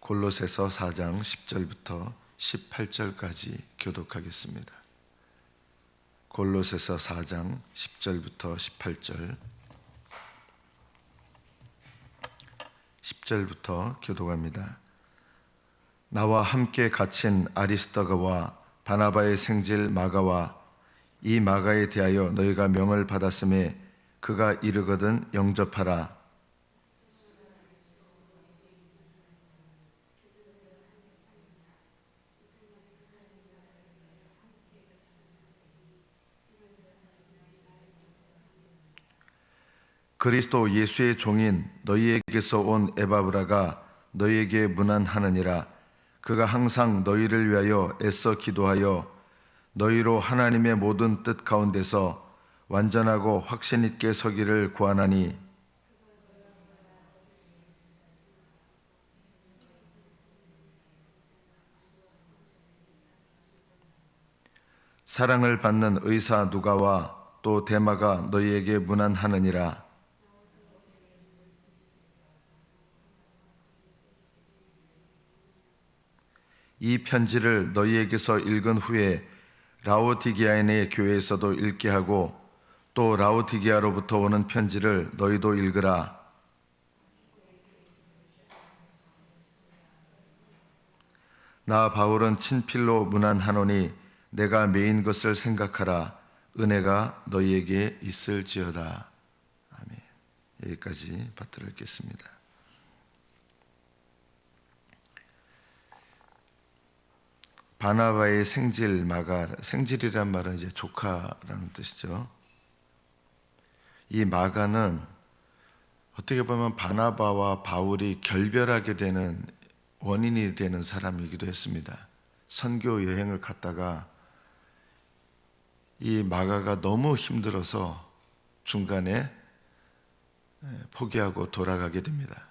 골로새서 4장 10절부터 18절까지 교독하겠습니다. 골로새서 4장 10절부터 18절 10절부터 교독합니다. 나와 함께 갇힌 아리스다고와 바나바의 생질 마가와 이 마가에 대하여 너희가 명을 받았음에 그가 이르거든 영접하라. 그리스도 예수의 종인 너희에게서 온 에바브라가 너희에게 문안하느니라. 그가 항상 너희를 위하여 애써 기도하여 너희로 하나님의 모든 뜻 가운데서 완전하고 확신 있게 서기를 구하나니, 사랑을 받는 의사 누가와 또 데마가 너희에게 문안하느니라. 이 편지를 너희에게서 읽은 후에 라오디게아인의 교회에서도 읽게 하고 또 라오디게아로부터 오는 편지를 너희도 읽으라. 나 바울은 친필로 문안하노니 내가 메인 것을 생각하라. 은혜가 너희에게 있을지어다. 아멘. 여기까지 받들어 읽겠습니다. 바나바의 생질 마가, 생질이란 말은 이제 조카라는 뜻이죠. 이 마가는 어떻게 보면 바나바와 바울이 결별하게 되는 원인이 되는 사람이기도 했습니다. 선교 여행을 갔다가 이 마가가 너무 힘들어서 중간에 포기하고 돌아가게 됩니다.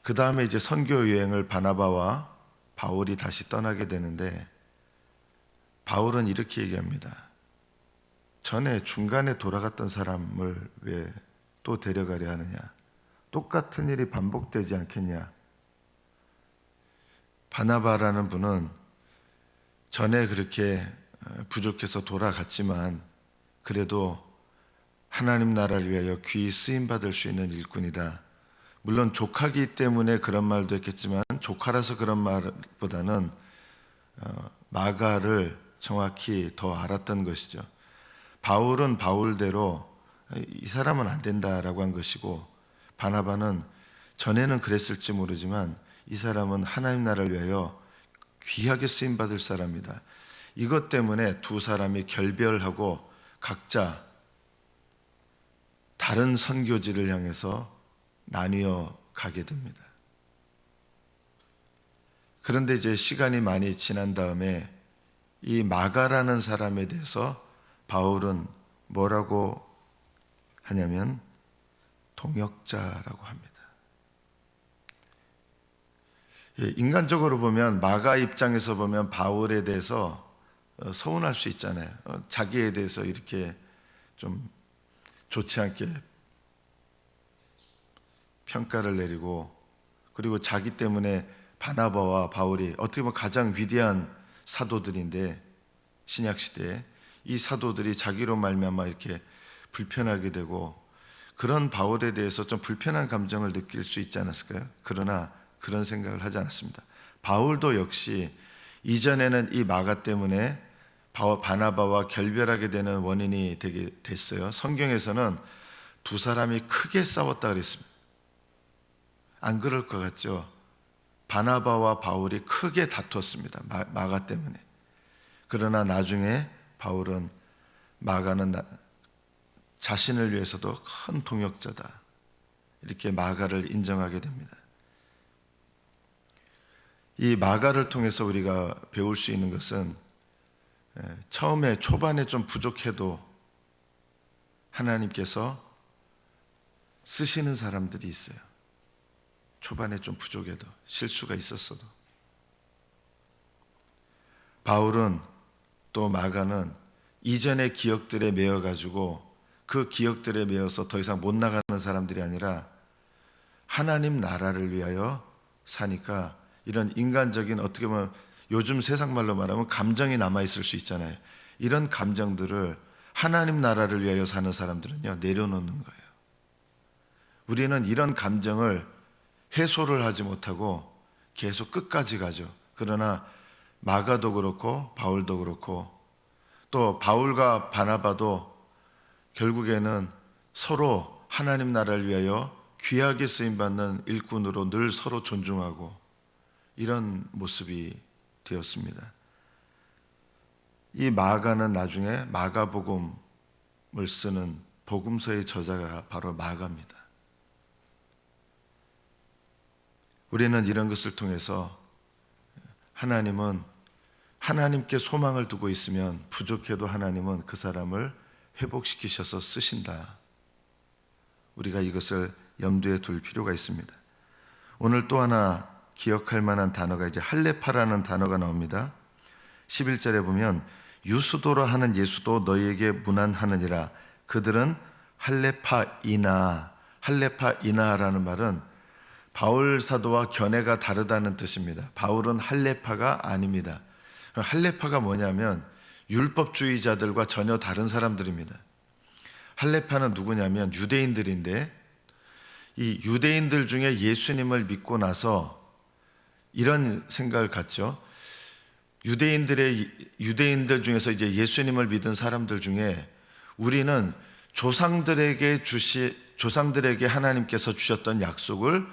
그 다음에 이제 선교 여행을 바나바와 바울이 다시 떠나게 되는데, 바울은 이렇게 얘기합니다. 전에 중간에 돌아갔던 사람을 왜 또 데려가려 하느냐? 똑같은 일이 반복되지 않겠냐? 바나바라는 분은 전에 그렇게 부족해서 돌아갔지만 그래도 하나님 나라를 위하여 귀히 쓰임받을 수 있는 일꾼이다. 물론 조카기 때문에 그런 말도 했겠지만 조카라서 그런 말보다는 마가를 정확히 더 알았던 것이죠. 바울은 바울대로 이 사람은 안 된다라고 한 것이고, 바나바는 전에는 그랬을지 모르지만 이 사람은 하나님 나라를 위하여 귀하게 쓰임받을 사람이다. 이것 때문에 두 사람이 결별하고 각자 다른 선교지를 향해서 나뉘어 가게 됩니다. 그런데 이제 시간이 많이 지난 다음에 이 마가라는 사람에 대해서 바울은 뭐라고 하냐면 동역자라고 합니다. 인간적으로 보면 마가 입장에서 보면 바울에 대해서 서운할 수 있잖아요. 자기에 대해서 이렇게 좀 좋지 않게 평가를 내리고, 그리고 자기 때문에 바나바와 바울이 어떻게 보면 가장 위대한 사도들인데, 신약시대에 이 사도들이 자기로 말미암아 이렇게 불편하게 되고, 그런 바울에 대해서 좀 불편한 감정을 느낄 수 있지 않았을까요? 그러나 그런 생각을 하지 않았습니다. 바울도 역시 이전에는 이 마가 때문에 바나바와 결별하게 되는 원인이 되게 됐어요. 성경에서는 두 사람이 크게 싸웠다 그랬습니다. 안 그럴 것 같죠? 바나바와 바울이 크게 다퉜습니다. 마가 때문에. 그러나 나중에 바울은 마가는 자신을 위해서도 큰 동역자다, 이렇게 마가를 인정하게 됩니다. 이 마가를 통해서 우리가 배울 수 있는 것은, 처음에 초반에 좀 부족해도 하나님께서 쓰시는 사람들이 있어요. 초반에 좀 부족해도, 실수가 있었어도. 바울은 또 마가는 이전의 기억들에 매여가지고 그 기억들에 매여서 더 이상 못 나가는 사람들이 아니라 하나님 나라를 위하여 사니까 이런 인간적인, 어떻게 보면 요즘 세상 말로 말하면 감정이 남아있을 수 있잖아요. 이런 감정들을 하나님 나라를 위하여 사는 사람들은요, 내려놓는 거예요. 우리는 이런 감정을 해소를 하지 못하고 계속 끝까지 가죠. 그러나 마가도 그렇고 바울도 그렇고 또 바울과 바나바도 결국에는 서로 하나님 나라를 위하여 귀하게 쓰임받는 일꾼으로 늘 서로 존중하고 이런 모습이 되었습니다. 이 마가는 나중에 마가복음을 쓰는 복음서의 저자가 바로 마가입니다. 우리는 이런 것을 통해서 하나님은 하나님께 소망을 두고 있으면 부족해도 하나님은 그 사람을 회복시키셔서 쓰신다. 우리가 이것을 염두에 둘 필요가 있습니다. 오늘 또 하나 기억할 만한 단어가 이제 할레파라는 단어가 나옵니다. 11절에 보면 유수도라 하는 예수도 너희에게 문안하느니라. 그들은 할레파이나라는 말은 바울 사도와 견해가 다르다는 뜻입니다. 바울은 할레파가 아닙니다. 할레파가 뭐냐면 율법주의자들과 전혀 다른 사람들입니다. 할레파는 누구냐면 유대인들인데, 이 유대인들 중에 예수님을 믿고 나서 이런 생각을 갖죠. 유대인들 중에서 이제 예수님을 믿은 사람들 중에 우리는 조상들에게 하나님께서 주셨던 약속을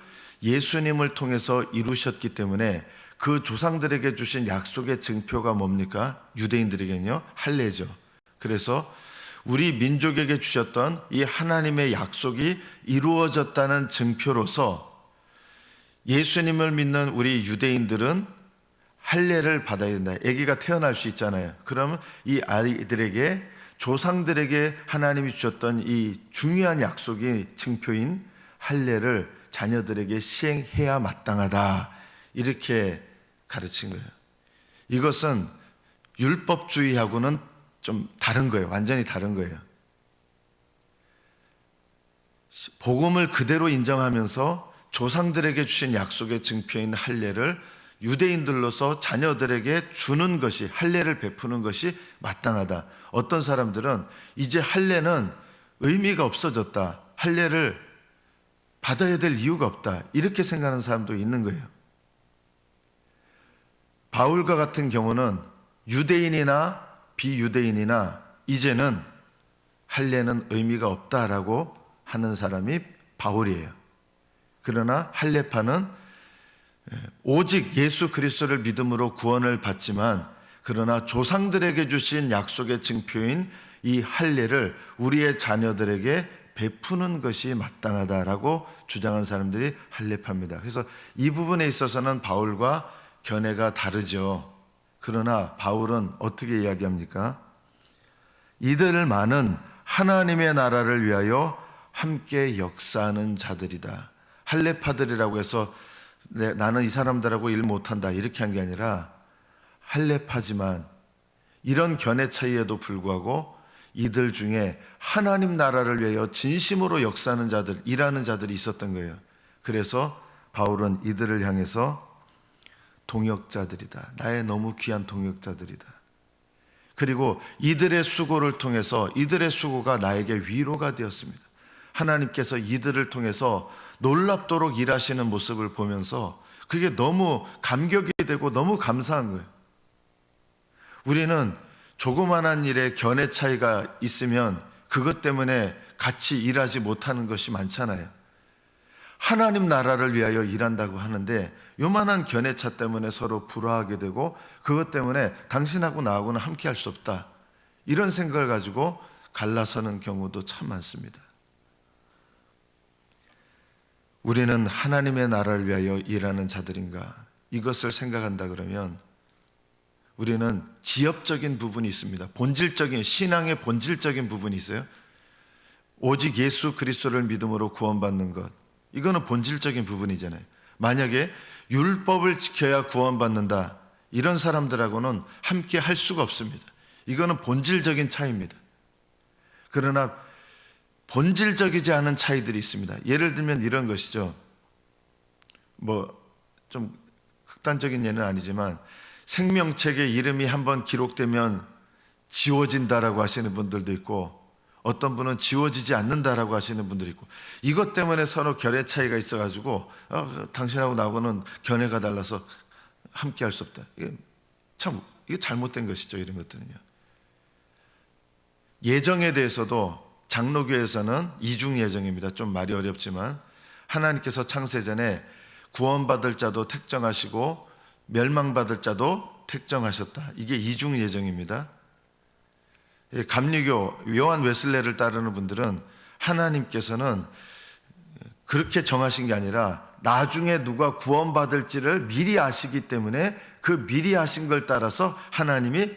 예수님을 통해서 이루셨기 때문에 그 조상들에게 주신 약속의 증표가 뭡니까? 유대인들에게는요, 할례죠. 그래서 우리 민족에게 주셨던 이 하나님의 약속이 이루어졌다는 증표로서 예수님을 믿는 우리 유대인들은 할례를 받아야 된다. 아기가 태어날 수 있잖아요. 그러면 이 아이들에게, 조상들에게 하나님이 주셨던 이 중요한 약속의 증표인 할례를 자녀들에게 시행해야 마땅하다. 이렇게 가르친 거예요. 이것은 율법주의하고는 좀 다른 거예요. 완전히 다른 거예요. 복음을 그대로 인정하면서 조상들에게 주신 약속의 증표인 할례를 유대인들로서 자녀들에게 주는 것이, 할례를 베푸는 것이 마땅하다. 어떤 사람들은 이제 할례는 의미가 없어졌다. 할례를 받아야 될 이유가 없다. 이렇게 생각하는 사람도 있는 거예요. 바울과 같은 경우는 유대인이나 비유대인이나 이제는 할례는 의미가 없다라고 하는 사람이 바울이에요. 그러나 할례파는 오직 예수 그리스도를 믿음으로 구원을 받지만, 그러나 조상들에게 주신 약속의 증표인 이 할례를 우리의 자녀들에게 베푸는 것이 마땅하다라고 주장한 사람들이 할례파입니다. 그래서 이 부분에 있어서는 바울과 견해가 다르죠. 그러나 바울은 어떻게 이야기합니까? 이들만은 하나님의 나라를 위하여 함께 역사하는 자들이다. 할례파들이라고 해서 나는 이 사람들하고 일 못한다 이렇게 한 게 아니라, 할례파지만 이런 견해 차이에도 불구하고 이들 중에 하나님 나라를 위하여 진심으로 역사하는 자들, 일하는 자들이 있었던 거예요. 그래서 바울은 이들을 향해서 동역자들이다. 나의 너무 귀한 동역자들이다. 그리고 이들의 수고를 통해서, 이들의 수고가 나에게 위로가 되었습니다. 하나님께서 이들을 통해서 놀랍도록 일하시는 모습을 보면서 그게 너무 감격이 되고 너무 감사한 거예요. 우리는 조그만한 일에 견해 차이가 있으면 그것 때문에 같이 일하지 못하는 것이 많잖아요. 하나님 나라를 위하여 일한다고 하는데 요만한 견해 차 때문에 서로 불화하게 되고, 그것 때문에 당신하고 나하고는 함께 할 수 없다, 이런 생각을 가지고 갈라서는 경우도 참 많습니다. 우리는 하나님의 나라를 위하여 일하는 자들인가, 이것을 생각한다 그러면 우리는 지엽적인 부분이 있습니다. 본질적인, 신앙의 본질적인 부분이 있어요. 오직 예수 그리스도를 믿음으로 구원받는 것, 이거는 본질적인 부분이잖아요. 만약에 율법을 지켜야 구원받는다, 이런 사람들하고는 함께 할 수가 없습니다. 이거는 본질적인 차이입니다. 그러나 본질적이지 않은 차이들이 있습니다. 예를 들면 이런 것이죠. 좀 극단적인 예는 아니지만 생명책에 이름이 한번 기록되면 지워진다라고 하시는 분들도 있고, 어떤 분은 지워지지 않는다라고 하시는 분들이 있고, 이것 때문에 서로 결의 차이가 있어가지고 당신하고 나하고는 견해가 달라서 함께 할 수 없다. 이게 잘못된 것이죠. 이런 것들은요. 예정에 대해서도 장로교에서는 이중 예정입니다. 좀 말이 어렵지만 하나님께서 창세전에 구원받을 자도 택정하시고 멸망받을 자도 택정하셨다. 이게 이중 예정입니다. 감리교 요한 웨슬레를 따르는 분들은 하나님께서는 그렇게 정하신 게 아니라 나중에 누가 구원받을지를 미리 아시기 때문에 그 미리 아신 걸 따라서 하나님이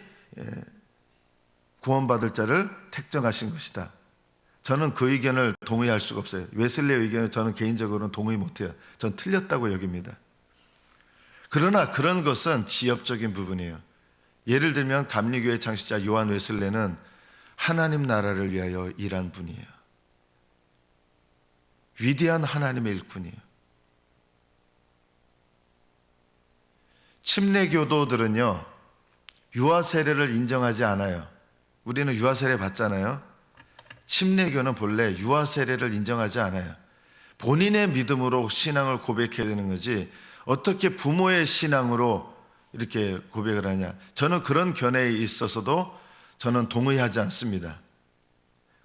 구원받을 자를 택정하신 것이다. 저는 그 의견을 동의할 수가 없어요. 웨슬레의 의견을 저는 개인적으로는 동의 못해요. 전 틀렸다고 여깁니다. 그러나 그런 것은 지엽적인 부분이에요. 예를 들면 감리교의 창시자 요한 웨슬레는 하나님 나라를 위하여 일한 분이에요. 위대한 하나님의 일꾼이에요. 침례교도들은요, 유아 세례를 인정하지 않아요. 우리는 유아 세례 받잖아요. 침례교는 본래 유아 세례를 인정하지 않아요. 본인의 믿음으로 신앙을 고백해야 되는 거지 어떻게 부모의 신앙으로 이렇게 고백을 하냐. 저는 그런 견해에 있어서도 저는 동의하지 않습니다.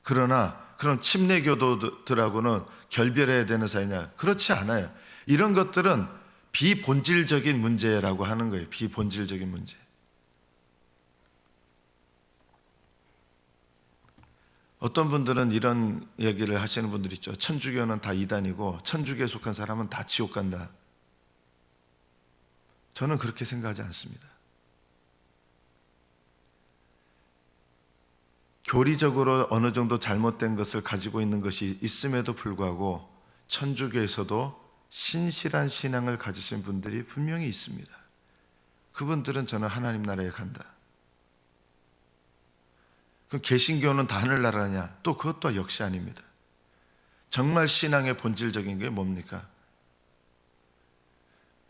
그러나 그럼 침례교도들하고는 결별해야 되는 사이냐? 그렇지 않아요. 이런 것들은 비본질적인 문제라고 하는 거예요. 비본질적인 문제. 어떤 분들은 이런 얘기를 하시는 분들이 있죠. 천주교는 다 이단이고 천주교에 속한 사람은 다 지옥 간다. 저는 그렇게 생각하지 않습니다. 교리적으로 어느 정도 잘못된 것을 가지고 있는 것이 있음에도 불구하고 천주교에서도 신실한 신앙을 가지신 분들이 분명히 있습니다. 그분들은 저는 하나님 나라에 간다. 그럼 개신교는 다 하늘나라냐? 또 그것도 역시 아닙니다. 정말 신앙의 본질적인 게 뭡니까?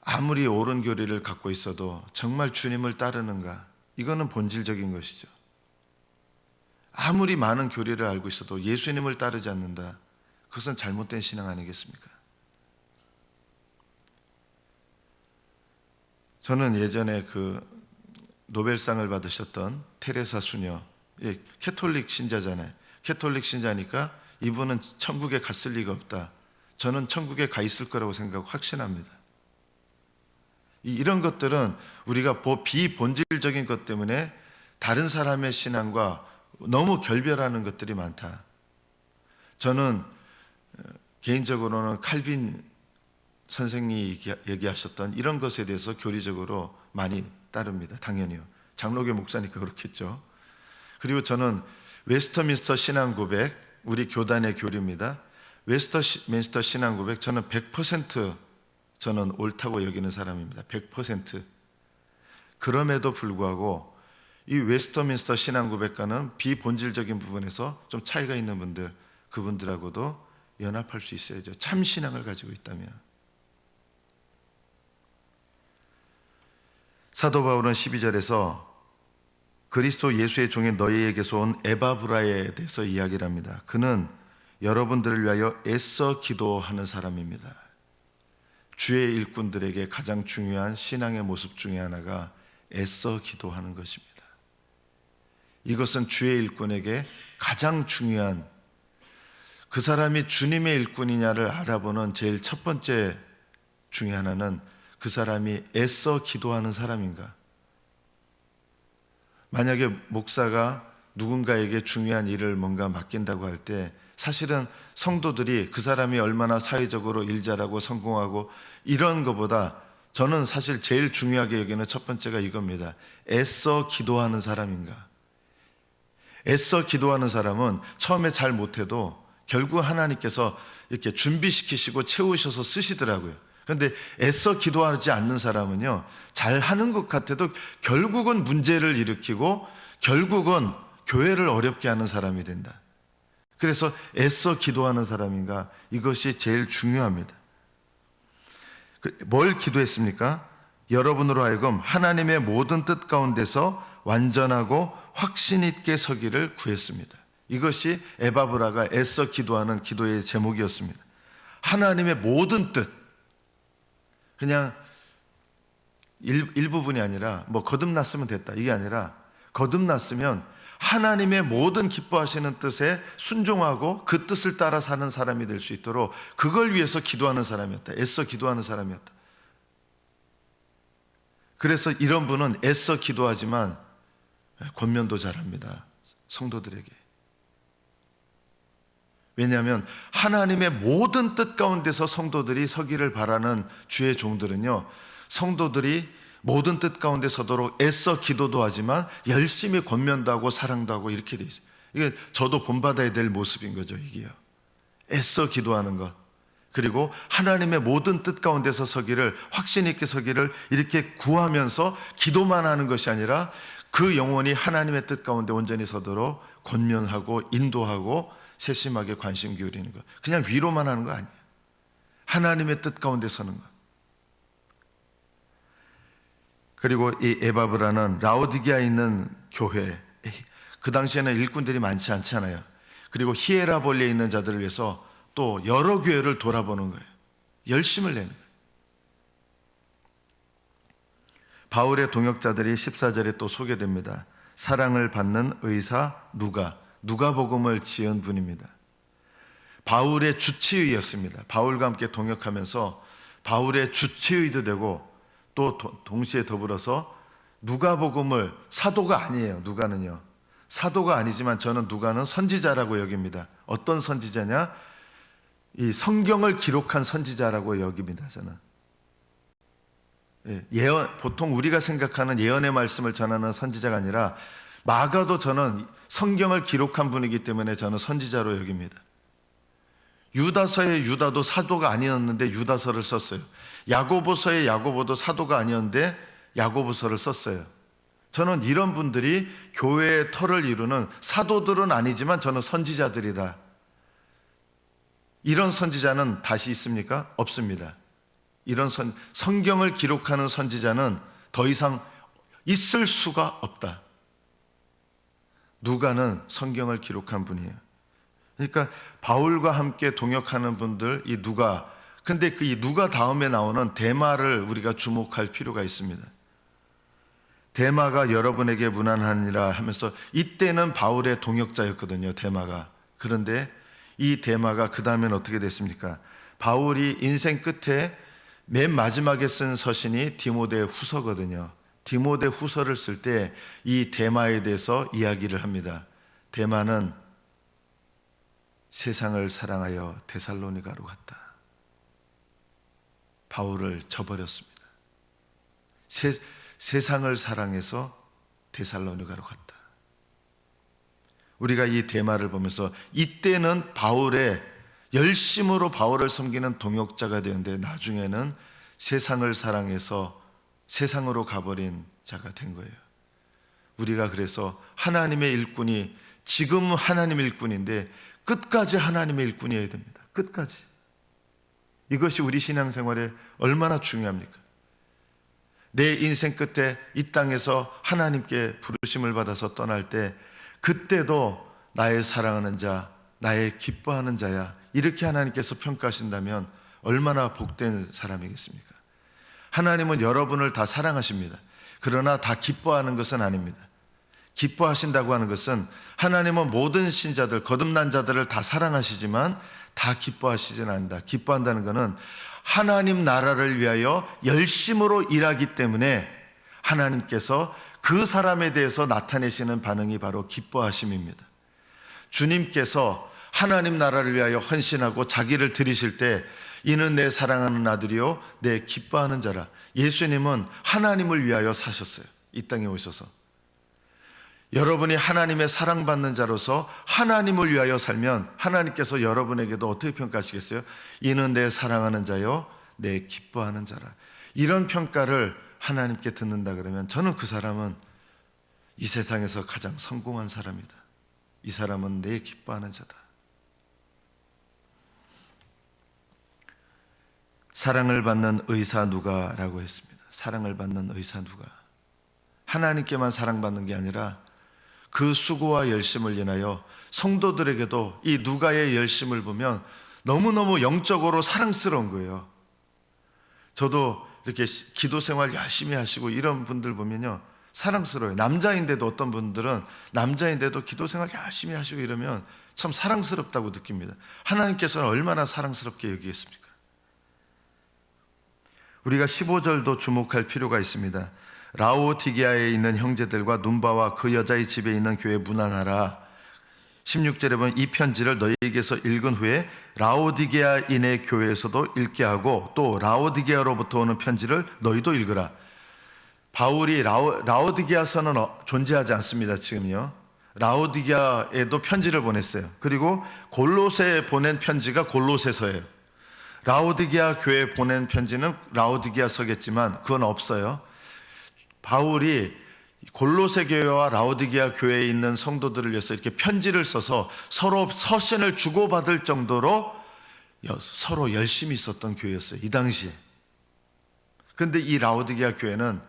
아무리 옳은 교리를 갖고 있어도 정말 주님을 따르는가? 이거는 본질적인 것이죠. 아무리 많은 교리를 알고 있어도 예수님을 따르지 않는다. 그것은 잘못된 신앙 아니겠습니까? 저는 예전에 그 노벨상을 받으셨던 테레사 수녀, 캐톨릭 신자잖아요. 캐톨릭 신자니까 이분은 천국에 갔을 리가 없다. 저는 천국에 가 있을 거라고 생각하고 확신합니다. 이런 것들은 우리가 비본질적인 것 때문에 다른 사람의 신앙과 너무 결별하는 것들이 많다. 저는 개인적으로는 칼빈 선생님이 얘기하셨던 이런 것에 대해서 교리적으로 많이 따릅니다. 당연히요. 장로교 목사니까 그렇겠죠. 그리고 저는 웨스터민스터 신앙고백, 우리 교단의 교리입니다. 웨스터민스터 신앙고백, 저는 100% 저는 옳다고 여기는 사람입니다. 100%. 그럼에도 불구하고 이 웨스터민스터 신앙고백과는 비본질적인 부분에서 좀 차이가 있는 분들, 그분들하고도 연합할 수 있어야죠. 참 신앙을 가지고 있다면. 사도 바울은 12절에서 그리스도 예수의 종인 너희에게서 온 에바브라에 대해서 이야기를 합니다. 그는 여러분들을 위하여 애써 기도하는 사람입니다. 주의 일꾼들에게 가장 중요한 신앙의 모습 중에 하나가 애써 기도하는 것입니다. 이것은 주의 일꾼에게 가장 중요한, 그 사람이 주님의 일꾼이냐를 알아보는 제일 첫 번째 중에 하나는 그 사람이 애써 기도하는 사람인가. 만약에 목사가 누군가에게 중요한 일을 뭔가 맡긴다고 할 때 사실은 성도들이 그 사람이 얼마나 사회적으로 일 잘하고 성공하고 이런 것보다 저는 사실 제일 중요하게 여기는 첫 번째가 이겁니다. 애써 기도하는 사람인가. 애써 기도하는 사람은 처음에 잘 못해도 결국 하나님께서 이렇게 준비시키시고 채우셔서 쓰시더라고요. 그런데 애써 기도하지 않는 사람은요, 잘하는 것 같아도 결국은 문제를 일으키고 결국은 교회를 어렵게 하는 사람이 된다. 그래서 애써 기도하는 사람인가, 이것이 제일 중요합니다. 뭘 기도했습니까? 여러분으로 하여금 하나님의 모든 뜻 가운데서 완전하고 확신 있게 서기를 구했습니다. 이것이 에바브라가 애써 기도하는 기도의 제목이었습니다. 하나님의 모든 뜻, 그냥 일부분이 아니라 뭐 거듭났으면 됐다 이게 아니라, 거듭났으면 하나님의 모든 기뻐하시는 뜻에 순종하고 그 뜻을 따라 사는 사람이 될 수 있도록 그걸 위해서 기도하는 사람이었다. 애써 기도하는 사람이었다. 그래서 이런 분은 애써 기도하지만 권면도 잘합니다. 성도들에게. 왜냐하면 하나님의 모든 뜻 가운데서 성도들이 서기를 바라는 주의 종들은요, 성도들이 모든 뜻 가운데 서도록 애써 기도도 하지만 열심히 권면도 하고 사랑도 하고 이렇게 돼 있어요. 이게 저도 본받아야 될 모습인 거죠. 이게요. 애써 기도하는 것, 그리고 하나님의 모든 뜻 가운데서 서기를, 확신 있게 서기를 이렇게 구하면서 기도만 하는 것이 아니라 그 영혼이 하나님의 뜻 가운데 온전히 서도록 권면하고 인도하고 세심하게 관심 기울이는 것. 그냥 위로만 하는 거 아니에요. 하나님의 뜻 가운데 서는 것. 그리고 이 에바브라는 라오디게아에 있는 교회, 그 당시에는 일꾼들이 많지 않잖아요. 그리고 히에라볼리에 있는 자들을 위해서 또 여러 교회를 돌아보는 거예요. 열심을 내는 거예요. 바울의 동역자들이 14절에 또 소개됩니다. 사랑을 받는 의사 누가복음을 지은 분입니다. 바울의 주치의였습니다. 바울과 함께 동역하면서 바울의 주치의도 되고 또 동시에 더불어서 누가복음을, 사도가 아니에요. 누가는요, 사도가 아니지만 저는 누가는 선지자라고 여깁니다. 어떤 선지자냐? 이 성경을 기록한 선지자라고 여깁니다. 저는 예언, 보통 우리가 생각하는 예언의 말씀을 전하는 선지자가 아니라 마가도 저는 성경을 기록한 분이기 때문에 저는 선지자로 여깁니다. 유다서의 유다도 사도가 아니었는데 유다서를 썼어요. 야고보서의 야고보도 사도가 아니었는데 야고보서를 썼어요. 저는 이런 분들이 교회의 터를 이루는, 사도들은 아니지만 저는 선지자들이다. 이런 선지자는 다시 있습니까? 없습니다. 이런 성경을 기록하는 선지자는 더 이상 있을 수가 없다. 누가는 성경을 기록한 분이에요. 그러니까 바울과 함께 동역하는 분들, 이 누가, 근데 그 이 누가 다음에 나오는 데마를 우리가 주목할 필요가 있습니다. 데마가 여러분에게 무난하니라 하면서, 이때는 바울의 동역자였거든요, 데마가. 그런데 이 데마가 그 다음엔 어떻게 됐습니까? 바울이 인생 끝에 맨 마지막에 쓴 서신이 디모데 후서거든요. 디모데 후서를 쓸 때 이 데마에 대해서 이야기를 합니다. 데마는 세상을 사랑하여 데살로니가로 갔다. 바울을 저버렸습니다. 세상을 사랑해서 데살로니가로 갔다. 우리가 이 데마를 보면서 이때는 바울의 열심으로 바울을 섬기는 동역자가 되었는데 나중에는 세상을 사랑해서 세상으로 가버린 자가 된 거예요. 우리가 그래서 하나님의 일꾼이, 지금 하나님의 일꾼인데 끝까지 하나님의 일꾼이어야 됩니다. 끝까지. 이것이 우리 신앙생활에 얼마나 중요합니까? 내 인생 끝에 이 땅에서 하나님께 부르심을 받아서 떠날 때, 그때도 나의 사랑하는 자, 나의 기뻐하는 자야, 이렇게 하나님께서 평가하신다면 얼마나 복된 사람이겠습니까? 하나님은 여러분을 다 사랑하십니다. 그러나 다 기뻐하는 것은 아닙니다. 기뻐하신다고 하는 것은, 하나님은 모든 신자들, 거듭난 자들을 다 사랑하시지만 다 기뻐하시지는 않는다. 기뻐한다는 것은 하나님 나라를 위하여 열심으로 일하기 때문에 하나님께서 그 사람에 대해서 나타내시는 반응이 바로 기뻐하심입니다. 주님께서 하나님 나라를 위하여 헌신하고 자기를 드리실 때, 이는 내 사랑하는 아들이요 내 기뻐하는 자라. 예수님은 하나님을 위하여 사셨어요. 이 땅에 오셔서. 여러분이 하나님의 사랑받는 자로서 하나님을 위하여 살면 하나님께서 여러분에게도 어떻게 평가하시겠어요? 이는 내 사랑하는 자요 내 기뻐하는 자라. 이런 평가를 하나님께 듣는다 그러면 저는 그 사람은 이 세상에서 가장 성공한 사람이다. 이 사람은 내 기뻐하는 자다. 사랑을 받는 의사 누가라고 했습니다. 사랑을 받는 의사 누가. 하나님께만 사랑받는 게 아니라 그 수고와 열심을 인하여 성도들에게도 이 누가의 열심을 보면 너무너무 영적으로 사랑스러운 거예요. 저도 이렇게 기도 생활 열심히 하시고 이런 분들 보면요, 사랑스러워요. 남자인데도, 어떤 분들은 남자인데도 기도 생활 열심히 하시고 이러면 참 사랑스럽다고 느낍니다. 하나님께서는 얼마나 사랑스럽게 여기겠습니까? 우리가 15절도 주목할 필요가 있습니다. 라오디게아에 있는 형제들과 눈바와 그 여자의 집에 있는 교회 문안하라. 16절에 보면 이 편지를 너희에게서 읽은 후에 라오디게아인의 교회에서도 읽게 하고 또 라오디게아로부터 오는 편지를 너희도 읽으라. 바울이 라오디게아서는 존재하지 않습니다. 지금요. 라오디게아에도 편지를 보냈어요. 그리고 골로새에 보낸 편지가 골로새서예요. 라오디게아 교회에 보낸 편지는 라오디게아서겠지만 그건 없어요. 바울이 골로새 교회와 라오디게아 교회에 있는 성도들을 위해서 이렇게 편지를 써서 서로 서신을 주고받을 정도로 서로 열심히 있었던 교회였어요, 이 당시에. 그런데 이 라오디게아 교회는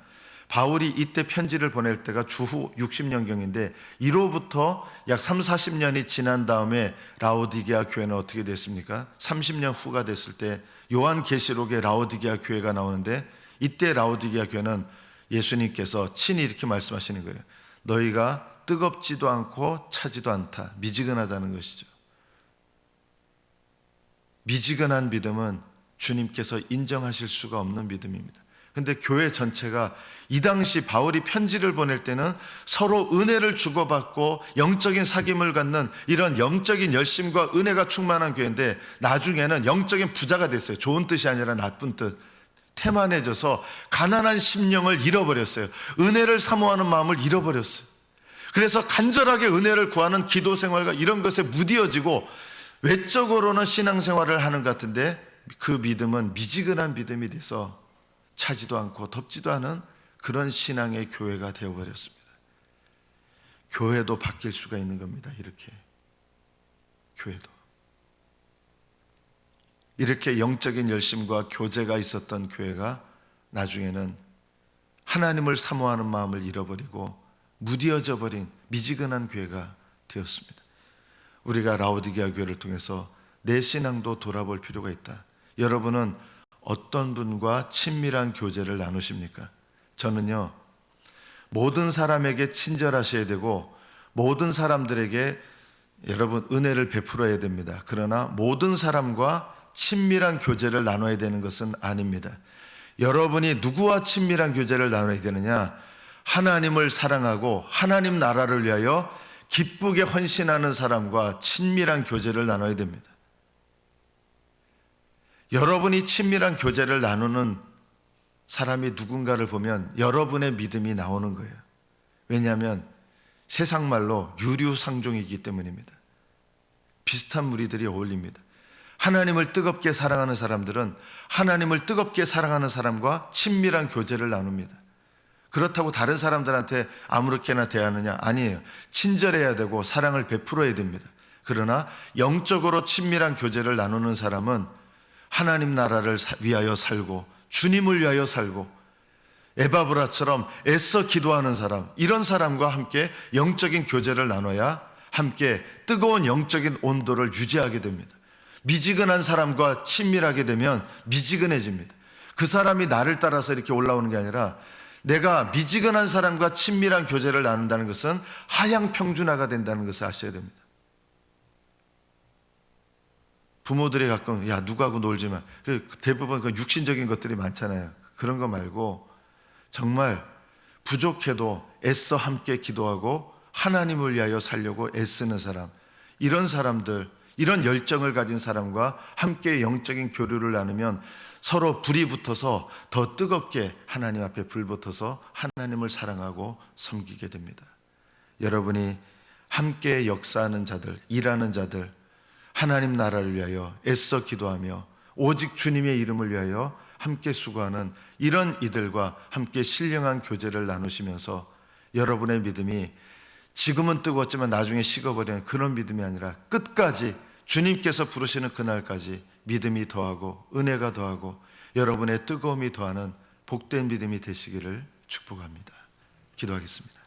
바울이 이때 편지를 보낼 때가 주후 60년경인데 이로부터 약 30-40년이 지난 다음에 라오디게아 교회는 어떻게 됐습니까? 30년 후가 됐을 때 요한계시록에 라오디게아 교회가 나오는데 이때 라오디게아 교회는 예수님께서 친히 이렇게 말씀하시는 거예요. 너희가 뜨겁지도 않고 차지도 않다. 미지근하다는 것이죠. 미지근한 믿음은 주님께서 인정하실 수가 없는 믿음입니다. 근데 교회 전체가 이 당시 바울이 편지를 보낼 때는 서로 은혜를 주고받고 영적인 사귐을 갖는 이런 영적인 열심과 은혜가 충만한 교회인데 나중에는 영적인 부자가 됐어요. 좋은 뜻이 아니라 나쁜 뜻. 태만해져서 가난한 심령을 잃어버렸어요. 은혜를 사모하는 마음을 잃어버렸어요. 그래서 간절하게 은혜를 구하는 기도 생활과 이런 것에 무디어지고 외적으로는 신앙생활을 하는 것 같은데 그 믿음은 미지근한 믿음이 돼서 차지도 않고 덥지도 않은 그런 신앙의 교회가 되어버렸습니다. 교회도 바뀔 수가 있는 겁니다. 이렇게 영적인 열심과 교제가 있었던 교회가 나중에는 하나님을 사모하는 마음을 잃어버리고 무디어져 버린 미지근한 교회가 되었습니다. 우리가 라오디게아 교회를 통해서 내 신앙도 돌아볼 필요가 있다. 여러분은 어떤 분과 친밀한 교제를 나누십니까? 저는요, 모든 사람에게 친절하셔야 되고 모든 사람들에게 여러분 은혜를 베풀어야 됩니다. 그러나 모든 사람과 친밀한 교제를 나눠야 되는 것은 아닙니다. 여러분이 누구와 친밀한 교제를 나눠야 되느냐? 하나님을 사랑하고 하나님 나라를 위하여 기쁘게 헌신하는 사람과 친밀한 교제를 나눠야 됩니다. 여러분이 친밀한 교제를 나누는 사람이 누군가를 보면 여러분의 믿음이 나오는 거예요. 왜냐하면 세상 말로 유류상종이기 때문입니다. 비슷한 무리들이 어울립니다. 하나님을 뜨겁게 사랑하는 사람들은 하나님을 뜨겁게 사랑하는 사람과 친밀한 교제를 나눕니다. 그렇다고 다른 사람들한테 아무렇게나 대하느냐? 아니에요. 친절해야 되고 사랑을 베풀어야 됩니다. 그러나 영적으로 친밀한 교제를 나누는 사람은 하나님 나라를 위하여 살고 주님을 위하여 살고 에바브라처럼 애써 기도하는 사람, 이런 사람과 함께 영적인 교제를 나눠야 함께 뜨거운 영적인 온도를 유지하게 됩니다. 미지근한 사람과 친밀하게 되면 미지근해집니다. 그 사람이 나를 따라서 이렇게 올라오는 게 아니라 내가 미지근한 사람과 친밀한 교제를 나눈다는 것은 하향평준화가 된다는 것을 아셔야 됩니다. 부모들이 가끔 야 누구하고 놀지 마. 대부분 육신적인 것들이 많잖아요. 그런 거 말고 정말 부족해도 애써 함께 기도하고 하나님을 위하여 살려고 애쓰는 사람, 이런 사람들, 이런 열정을 가진 사람과 함께 영적인 교류를 나누면 서로 불이 붙어서 더 뜨겁게 하나님 앞에 불 붙어서 하나님을 사랑하고 섬기게 됩니다. 여러분이 함께 역사하는 자들, 일하는 자들, 하나님 나라를 위하여 애써 기도하며 오직 주님의 이름을 위하여 함께 수고하는 이런 이들과 함께 신령한 교제를 나누시면서 여러분의 믿음이 지금은 뜨거웠지만 나중에 식어버리는 그런 믿음이 아니라 끝까지 주님께서 부르시는 그날까지 믿음이 더하고 은혜가 더하고 여러분의 뜨거움이 더하는 복된 믿음이 되시기를 축복합니다. 기도하겠습니다.